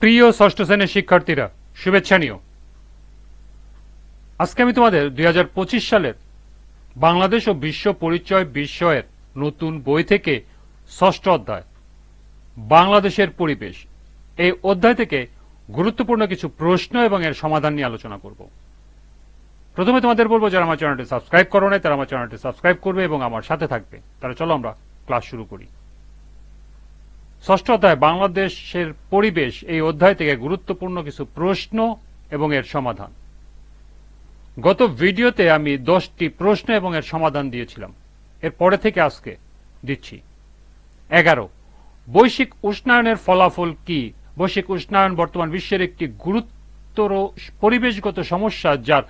প্রিয় ষষ্ঠ শ্রেণীর শিক্ষার্থীরা, শুভেচ্ছা নিও। আজকে আমি তোমাদের 2025 সালের বাংলাদেশ ও বিশ্ব পরিচয় বিষয়ের নতুন বই থেকে ষষ্ঠ অধ্যায় বাংলাদেশের পরিবেশ এই অধ্যায় থেকে গুরুত্বপূর্ণ কিছু প্রশ্ন এবং এর সমাধান নিয়ে আলোচনা করব। প্রথমে তোমাদের বলবো, যারা আমার চ্যানেলটি সাবস্ক্রাইব করো নাই তারা আমার চ্যানেলটি সাবস্ক্রাইব করবে এবং আমার সাথে থাকবে। তাহলে চলো আমরা ক্লাস শুরু করি। ষষ্ঠ অধ্যায় বাংলাদেশের পরিবেশ এই অধ্যায় থেকে গুরুত্বপূর্ণ কিছু প্রশ্ন এবং এর সমাধান। গত ভিডিওতে আমি 10টি প্রশ্ন এবং এর সমাধান দিয়েছিলাম। এর পরে থেকে আজকে দিচ্ছি 11। বৈশ্বিক উষ্ণায়নের ফলাফল কি? বৈশ্বিক উষ্ণায়ন বর্তমান বিশ্বের একটি গুরুতর পরিবেশগত সমস্যা, যার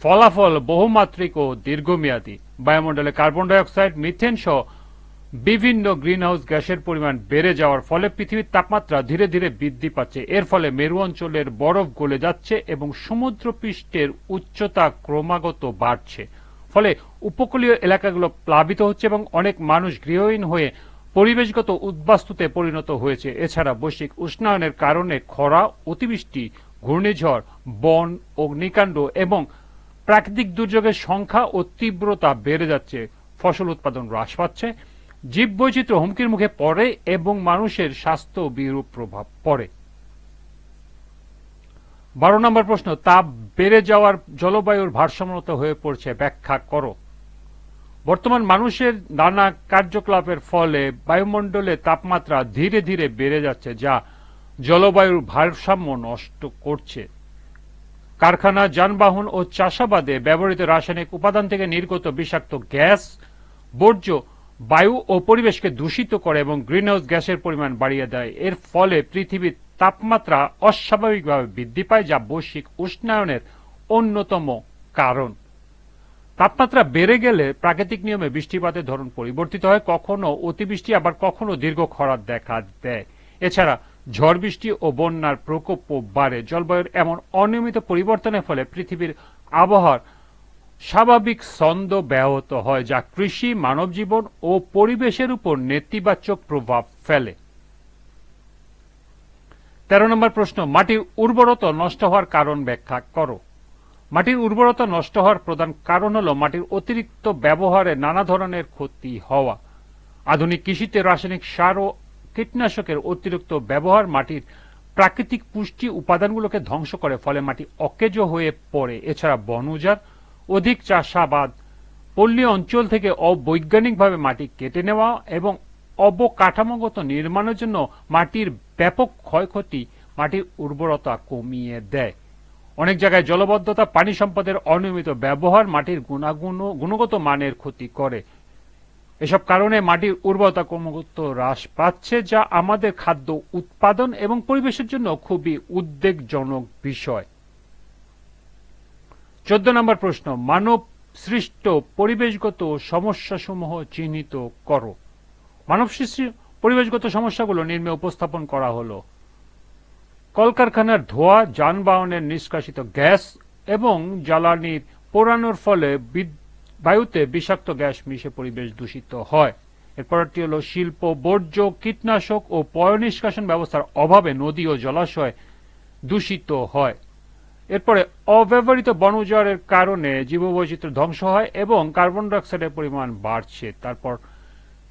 ফলাফল বহুমাত্রিক ও দীর্ঘমেয়াদী। বায়ুমণ্ডলে কার্বন ডাই অক্সাইড, মিথেন সহ বিভিন্ন গ্রিনহাউস গ্যাসের পরিমাণ বেড়ে যাওয়ার ফলে পৃথিবীর তাপমাত্রা ধীরে ধীরে বৃদ্ধি পাচ্ছে। এর ফলে মেরু অঞ্চলের বরফ গলে যাচ্ছে এবং সমুদ্রপৃষ্ঠের উচ্চতা ক্রমাগত বাড়ছে। ফলে উপকূলীয় এলাকাগুলো প্লাবিত হচ্ছে এবং অনেক মানুষ গৃহহীন হয়ে পরিবেশগত উদ্বাস্তুতে পরিণত হয়েছে। এছাড়া বৈশ্বিক উষ্ণায়নের কারণে খরা, অতিবৃষ্টি, ঘূর্ণিঝড়, বন, অগ্নিকাণ্ড এবং প্রাকৃতিক দুর্যোগের সংখ্যা ও তীব্রতা বেড়ে যাচ্ছে। ফসল উৎপাদন হ্রাস পাচ্ছে, জীববৈচিত্র্য হুমকির মুখে পড়ে এবং মানুষের স্বাস্থ্য বিরূপ প্রভাব পড়ে। 12 নম্বর প্রশ্ন, তাপ বেড়ে যাওয়ার জলবায়ুর ভারসাম্যহীনতা হয়ে পড়ছে, ব্যাখ্যা করো। বর্তমান মানুষের নানা কার্যকলাপের ফলে বায়ুমণ্ডলে তাপমাত্রা ধীরে ধীরে বেড়ে যাচ্ছে, যা জলবায়ুর ভারসাম্য নষ্ট করছে। কারখানা, যানবাহন ও চাষাবাদে ব্যবহৃত রাসায়নিক উপাদান থেকে নির্গত বিষাক্ত গ্যাস, বর্জ্য বায়ু ও পরিবেশকে দূষিত করে এবং গ্রিনহাউস গ্যাসের পরিমাণ বাড়িয়ে দেয়। এর ফলে পৃথিবীর তাপমাত্রা অস্বাভাবিকভাবে বৃদ্ধি পায়, যা বৈশ্বিক উষ্ণায়নের অন্যতম কারণ। তাপমাত্রা বেড়ে গেলে প্রাকৃতিক নিয়মে বৃষ্টিপাতের ধরন পরিবর্তিত হয়, কখনো অতিবৃষ্টি আবার কখনো দীর্ঘ খরা দেখা দেয়। এছাড়া ঝড় বৃষ্টি ও বন্যার প্রকোপও বাড়ে। জলবায়ুর এমন অনিয়মিত পরিবর্তনের ফলে পৃথিবীর আবহাওয়ার স্বাভাবিক ছন্দ ব্যাহত হয়, যা কৃষি, মানব জীবন ও পরিবেশের উপর নেতিবাচক প্রভাব ফেলে। 13 নম্বর প্রশ্ন, মাটির উর্বরতা নষ্ট হওয়ার কারণ ব্যাখ্যা করো। মাটির উর্বরতা নষ্ট হওয়ার প্রধান কারণ হল মাটির অতিরিক্ত ব্যবহারে নানা ধরনের ক্ষতি হওয়া। আধুনিক কৃষিতে রাসায়নিক সার ও কীটনাশকের অতিরিক্ত ব্যবহার মাটির প্রাকৃতিক পুষ্টি উপাদানগুলোকে ধ্বংস করে, ফলে মাটি অকেজো হয়ে পড়ে। এছাড়া বন উজাড়, অধিক চাষাবাদ, পল্লী অঞ্চল থেকে অবৈজ্ঞানিকভাবে মাটি কেটে নেওয়া এবং অবকাঠামোগত নির্মাণের জন্য মাটির ব্যাপক ক্ষয়ক্ষতি মাটির উর্বরতা কমিয়ে দেয়। অনেক জায়গায় জলবদ্ধতা, পানি সম্পদের অনিয়মিত ব্যবহার মাটির গুণগত মানের ক্ষতি করে। এসব কারণে মাটির উর্বরতা ক্রমাগত হ্রাস পাচ্ছে, যা আমাদের খাদ্য উৎপাদন এবং পরিবেশের জন্য খুবই উদ্বেগজনক বিষয়। 14 নম্বর প্রশ্ন, মানব সৃষ্ট পরিবেশগত সমস্যাসমূহ চিহ্নিত করো। মানব সৃষ্ট পরিবেশগত সমস্যাগুলো নিম্নে উপস্থাপন করা হলো। কলকারখানার ধোঁয়া, যানবাহনের নিষ্কাশিত গ্যাস এবং জ্বালানির পোড়ানোর ফলে বায়ুতে বিষাক্ত গ্যাস মিশে পরিবেশ দূষিত হয়। এরপরটি হল শিল্প বর্জ্য, কীটনাশক ও পয় নিষ্কাশন ব্যবস্থার অভাবে নদী ও জলাশয় দূষিত হয়। এরপরে অব্যবহৃত বন উজাড়ের কারণে জীববৈচিত্র্য ধ্বংস হয় এবং কার্বন ডাই অক্সাইডের পরিমাণ বাড়ছে। তারপর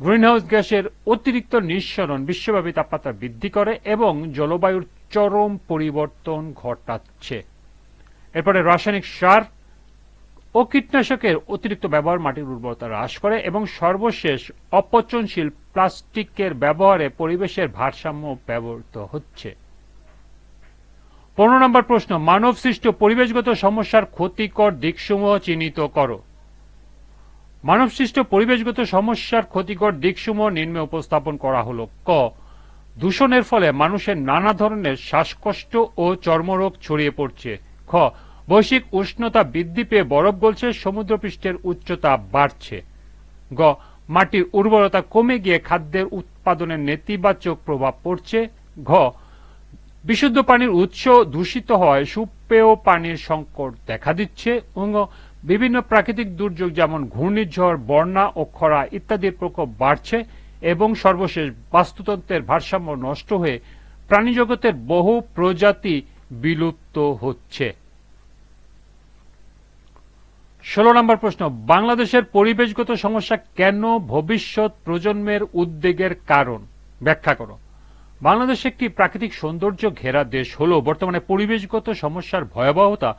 গ্রিনহাউস গ্যাসের অতিরিক্ত নিঃসরণ বিশ্বব্যাপী তাপমাত্রা বৃদ্ধি করে এবং জলবায়ুর চরম পরিবর্তন ঘটাচ্ছে। এরপরে রাসায়নিক সার ও কীটনাশকের অতিরিক্ত ব্যবহার মাটির উর্বরতা হ্রাস করে এবং সর্বশেষ অপচনশীল প্লাস্টিকের ব্যবহারে পরিবেশের ভারসাম্য ব্যবহৃত হচ্ছে। 15 নম্বর প্রশ্ন, মানব সৃষ্ট পরিবেশগত সমস্যার ক্ষতিকর দিকসমূহ চিহ্নিত করো। মানব সৃষ্ট পরিবেশগত সমস্যার ক্ষতিকর দিকসমূহ নিম্নে উপস্থাপন করা হলো। ক, দূষণের ফলে মানুষের নানা ধরনের শ্বাসকষ্ট ও চর্মরোগ ছড়িয়ে পড়ছে। খ, বৈশ্বিক উষ্ণতা বৃদ্ধি পেয়ে বরফ গলছে, সমুদ্রপৃষ্ঠের উচ্চতা বাড়ছে। গ, মাটির উর্বরতা কমে গিয়ে খাদ্যের উৎপাদনের নেতিবাচক প্রভাব পড়ছে। ঘ, বিশুদ্ধ পানির উৎস দূষিত হওয়ায় সুপেয় পানির সংকট দেখা দিচ্ছে। বিভিন্ন প্রাকৃতিক দুর্যোগ যেমন ঘূর্ণিঝড়, বন্যা ও খরা ইত্যাদির প্রকোপ বাড়ছে এবং সর্বশেষ বাস্তুতন্ত্রের ভারসাম্য নষ্ট হয়ে প্রাণীজগতের বহু প্রজাতি বিলুপ্ত হচ্ছে। 16 নম্বর প্রশ্ন, বাংলাদেশের পরিবেশগত সমস্যা কেন ভবিষ্যৎ প্রজন্মের উদ্বেগের কারণ? ব্যাখ্যা করো। বাংলাদেশ একটি প্রাকৃতিক সৌন্দর্য ঘেরা দেশ হলেও বর্তমানে পরিবেশগত সমস্যার ভয়াবহতা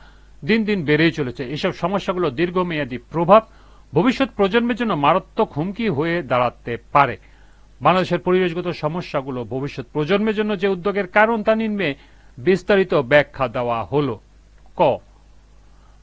দিন দিন বেড়েই চলেছে। এসব সমস্যাগুলো দীর্ঘমেয়াদী প্রভাব ভবিষ্যৎ প্রজন্মের জন্য মারাত্মক হুমকি হয়ে দাঁড়াতে পারে। বাংলাদেশের পরিবেশগত সমস্যাগুলো ভবিষ্যৎ প্রজন্মের জন্য যে উদ্বেগের কারণ তা নিম্নে বিস্তারিত ব্যাখ্যা দেওয়া হলো। ক,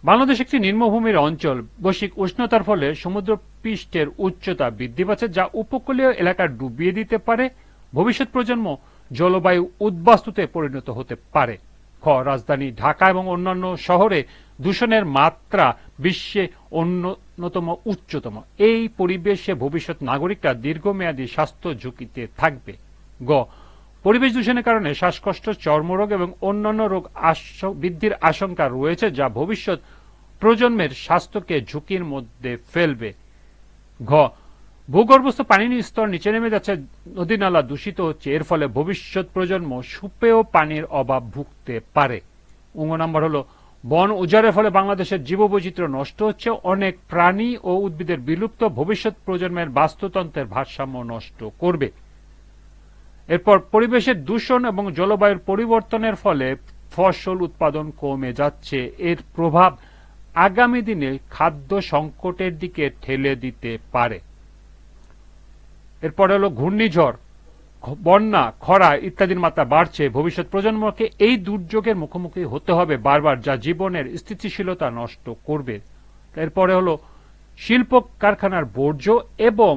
বাংলাদেশ একটি নিম্নভূমির অঞ্চল। বৈশ্বিক উষ্ণতার ফলে সমুদ্র পৃষ্ঠের উচ্চতা বৃদ্ধি পাচ্ছে, যা উপকূলীয় এলাকা ডুবিয়ে দিতে পারে। ভবিষ্যৎ প্রজন্ম জলবায়ু উদ্বাস্তুতে পরিণত হতে পারে। খ, রাজধানী ঢাকা এবং অন্যান্য শহরে দূষণের মাত্রা বিশ্বে অন্যতম উচ্চতম। এই পরিবেশে ভবিষ্যৎ নাগরিকরা দীর্ঘমেয়াদী স্বাস্থ্য ঝুঁকিতে থাকবে। গ, পরিবেশ দূষণের কারণে শ্বাসকষ্ট, চর্মরোগ এবং অন্যান্য রোগ বৃদ্ধির আশঙ্কা রয়েছে, যা ভবিষ্যৎ প্রজন্মের স্বাস্থ্যকে ঝুঁকির মধ্যে ফেলবে। ঘ, ভূগর্ভস্থ পানির স্তর নিচে নেমে যাচ্ছে, নদী নালা দূষিত হচ্ছে। এর ফলে ভবিষ্যৎ প্রজন্ম সুপেয় পানির অভাব ভুগতে পারে। নম্বর হলো, বন উজাড়ের ফলে বাংলাদেশের জীববৈচিত্র্য নষ্ট হচ্ছে, অনেক প্রাণী ও উদ্ভিদের বিলুপ্ত ভবিষ্যৎ প্রজন্মের বাস্তুতন্ত্রের ভারসাম্য নষ্ট করবে। এরপর পরিবেশের দূষণ এবং জলবায়ুর পরিবর্তনের ফলে ফসল উৎপাদন কমে যাচ্ছে। এর প্রভাব আগামী দিনে খাদ্য সংকটের দিকে ঠেলে দিতে পারে। এরপরে হলো ঘূর্ণিঝড়, বন্যা, খরা ইত্যাদির মাত্রা বাড়ছে। ভবিষ্যৎ প্রজন্মকে এই দুর্যোগের মুখোমুখি হতে হবে বারবার, যা জীবনের স্থিতিশীলতা নষ্ট করবে। এরপরে হলো শিল্প কারখানার বর্জ্য এবং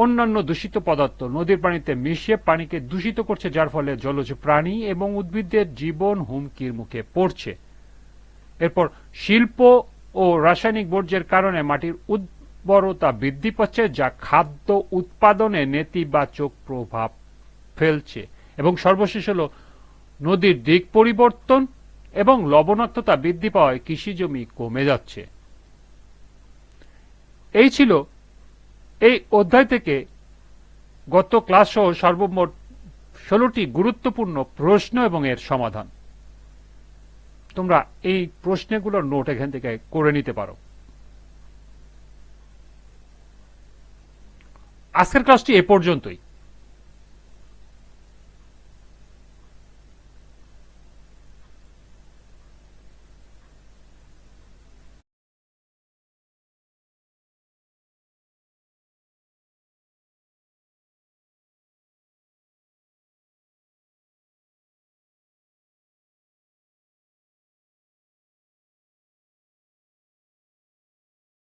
অন্যান্য দূষিত পদার্থ নদীর পানিতে মিশিয়ে পানিকে দূষিত করছে, যার ফলে জলজ প্রাণী এবং উদ্ভিদের জীবন হুমকির মুখে পড়ছে। এরপর শিল্প ও রাসায়নিক বর্জ্যের কারণে মাটির উর্বরতা বৃদ্ধি পাচ্ছে, যা খাদ্য উৎপাদনে নেতিবাচক প্রভাব ফেলছে। এবং সর্বশেষ হল নদীর দিক পরিবর্তন এবং লবণাক্ততা বৃদ্ধি পাওয়ায় কৃষি জমি কমে যাচ্ছে। এই ছিল এই অধ্যায় থেকে গত ক্লাস সহ সর্বমোট 16টি গুরুত্বপূর্ণ প্রশ্ন এবং এর সমাধান। তোমরা এই প্রশ্নগুলোর নোট এখান থেকে করে নিতে পারো। আজকের ক্লাসটি এ পর্যন্তই।